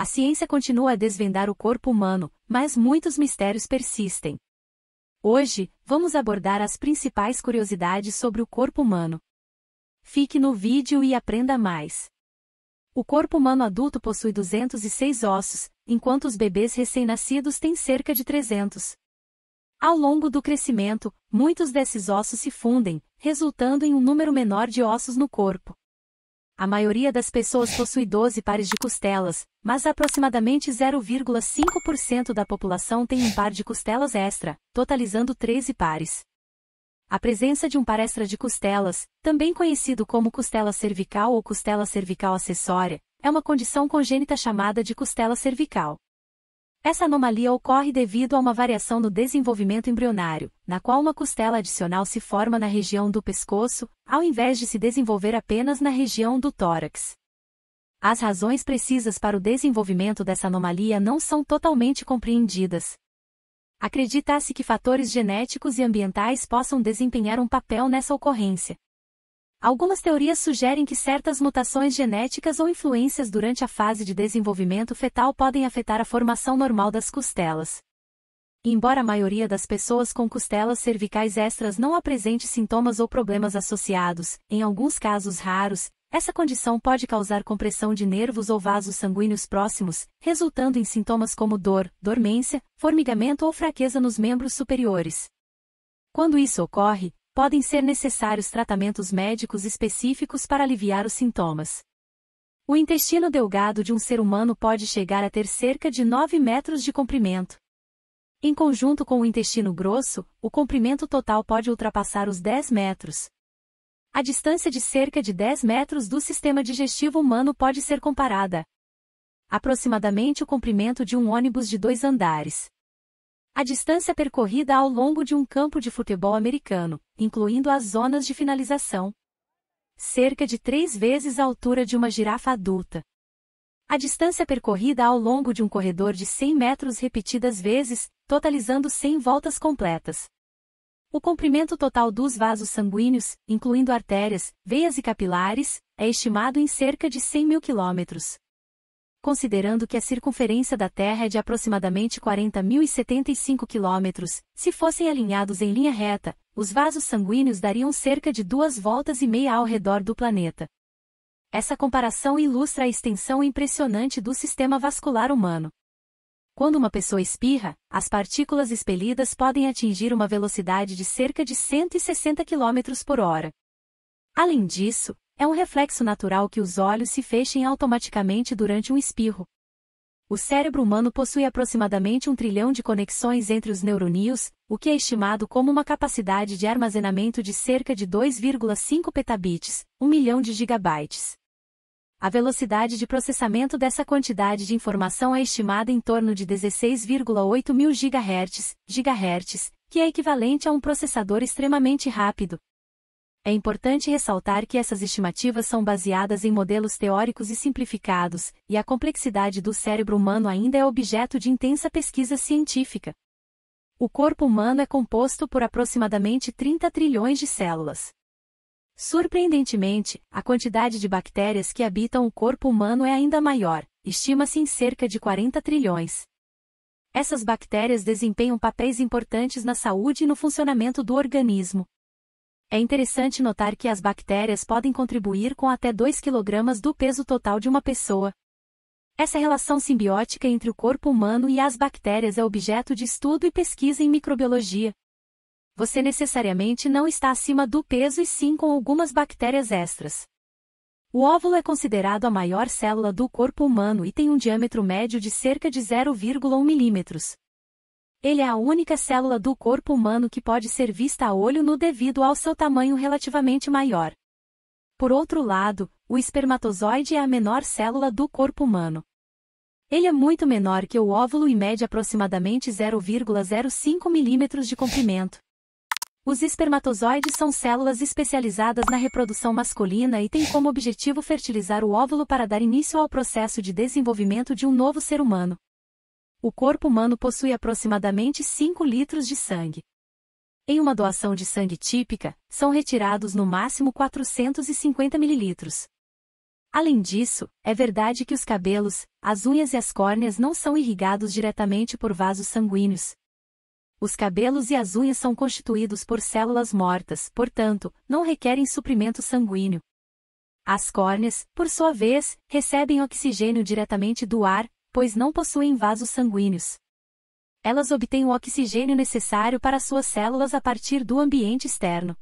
A ciência continua a desvendar o corpo humano, mas muitos mistérios persistem. Hoje, vamos abordar as principais curiosidades sobre o corpo humano. Fique no vídeo e aprenda mais. O corpo humano adulto possui 206 ossos, enquanto os bebês recém-nascidos têm cerca de 300. Ao longo do crescimento, muitos desses ossos se fundem, resultando em um número menor de ossos no corpo. A maioria das pessoas possui 12 pares de costelas, mas aproximadamente 0,5% da população tem um par de costelas extra, totalizando 13 pares. A presença de um par extra de costelas, também conhecido como costela cervical ou costela cervical acessória, é uma condição congênita chamada de costela cervical. Essa anomalia ocorre devido a uma variação no desenvolvimento embrionário, na qual uma costela adicional se forma na região do pescoço, ao invés de se desenvolver apenas na região do tórax. As razões precisas para o desenvolvimento dessa anomalia não são totalmente compreendidas. Acredita-se que fatores genéticos e ambientais possam desempenhar um papel nessa ocorrência. Algumas teorias sugerem que certas mutações genéticas ou influências durante a fase de desenvolvimento fetal podem afetar a formação normal das costelas. Embora a maioria das pessoas com costelas cervicais extras não apresente sintomas ou problemas associados, em alguns casos raros, essa condição pode causar compressão de nervos ou vasos sanguíneos próximos, resultando em sintomas como dor, dormência, formigamento ou fraqueza nos membros superiores. Quando isso ocorre, podem ser necessários tratamentos médicos específicos para aliviar os sintomas. O intestino delgado de um ser humano pode chegar a ter cerca de 9 metros de comprimento. Em conjunto com o intestino grosso, o comprimento total pode ultrapassar os 10 metros. A distância de cerca de 10 metros do sistema digestivo humano pode ser comparada aproximadamente o comprimento de um ônibus de 2 andares. A distância percorrida ao longo de um campo de futebol americano, incluindo as zonas de finalização. Cerca de 3 vezes a altura de uma girafa adulta. A distância percorrida ao longo de um corredor de 100 metros repetidas vezes, totalizando 100 voltas completas. O comprimento total dos vasos sanguíneos, incluindo artérias, veias e capilares, é estimado em cerca de 100 mil quilômetros. Considerando que a circunferência da Terra é de aproximadamente 40.075 quilômetros, se fossem alinhados em linha reta, os vasos sanguíneos dariam cerca de 2,5 voltas ao redor do planeta. Essa comparação ilustra a extensão impressionante do sistema vascular humano. Quando uma pessoa espirra, as partículas expelidas podem atingir uma velocidade de cerca de 160 km por hora. Além disso, é um reflexo natural que os olhos se fechem automaticamente durante um espirro. O cérebro humano possui aproximadamente 1 trilhão de conexões entre os neurônios, o que é estimado como uma capacidade de armazenamento de cerca de 2,5 petabits, 1 milhão de gigabytes. A velocidade de processamento dessa quantidade de informação é estimada em torno de 16,8 mil GHz, que é equivalente a um processador extremamente rápido. É importante ressaltar que essas estimativas são baseadas em modelos teóricos e simplificados, e a complexidade do cérebro humano ainda é objeto de intensa pesquisa científica. O corpo humano é composto por aproximadamente 30 trilhões de células. Surpreendentemente, a quantidade de bactérias que habitam o corpo humano é ainda maior, estima-se em cerca de 40 trilhões. Essas bactérias desempenham papéis importantes na saúde e no funcionamento do organismo. É interessante notar que as bactérias podem contribuir com até 2 kg do peso total de uma pessoa. Essa relação simbiótica entre o corpo humano e as bactérias é objeto de estudo e pesquisa em microbiologia. Você necessariamente não está acima do peso e sim com algumas bactérias extras. O óvulo é considerado a maior célula do corpo humano e tem um diâmetro médio de cerca de 0,1 milímetros. Ele é a única célula do corpo humano que pode ser vista a olho nu devido ao seu tamanho relativamente maior. Por outro lado, o espermatozoide é a menor célula do corpo humano. Ele é muito menor que o óvulo e mede aproximadamente 0,05 milímetros de comprimento. Os espermatozoides são células especializadas na reprodução masculina e têm como objetivo fertilizar o óvulo para dar início ao processo de desenvolvimento de um novo ser humano. O corpo humano possui aproximadamente 5 litros de sangue. Em uma doação de sangue típica, são retirados no máximo 450 ml. Além disso, é verdade que os cabelos, as unhas e as córneas não são irrigados diretamente por vasos sanguíneos. Os cabelos e as unhas são constituídos por células mortas, portanto, não requerem suprimento sanguíneo. As córneas, por sua vez, recebem oxigênio diretamente do ar, pois não possuem vasos sanguíneos. Elas obtêm o oxigênio necessário para suas células a partir do ambiente externo.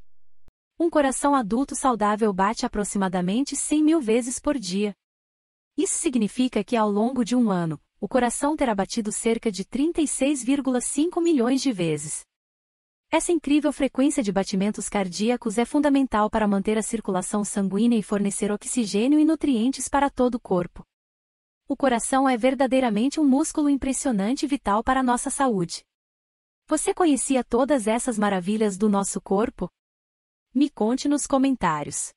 Um coração adulto saudável bate aproximadamente 100.000 vezes por dia. Isso significa que ao longo de um ano, o coração terá batido cerca de 36,5 milhões de vezes. Essa incrível frequência de batimentos cardíacos é fundamental para manter a circulação sanguínea e fornecer oxigênio e nutrientes para todo o corpo. O coração é verdadeiramente um músculo impressionante e vital para a nossa saúde. Você conhecia todas essas maravilhas do nosso corpo? Me conte nos comentários.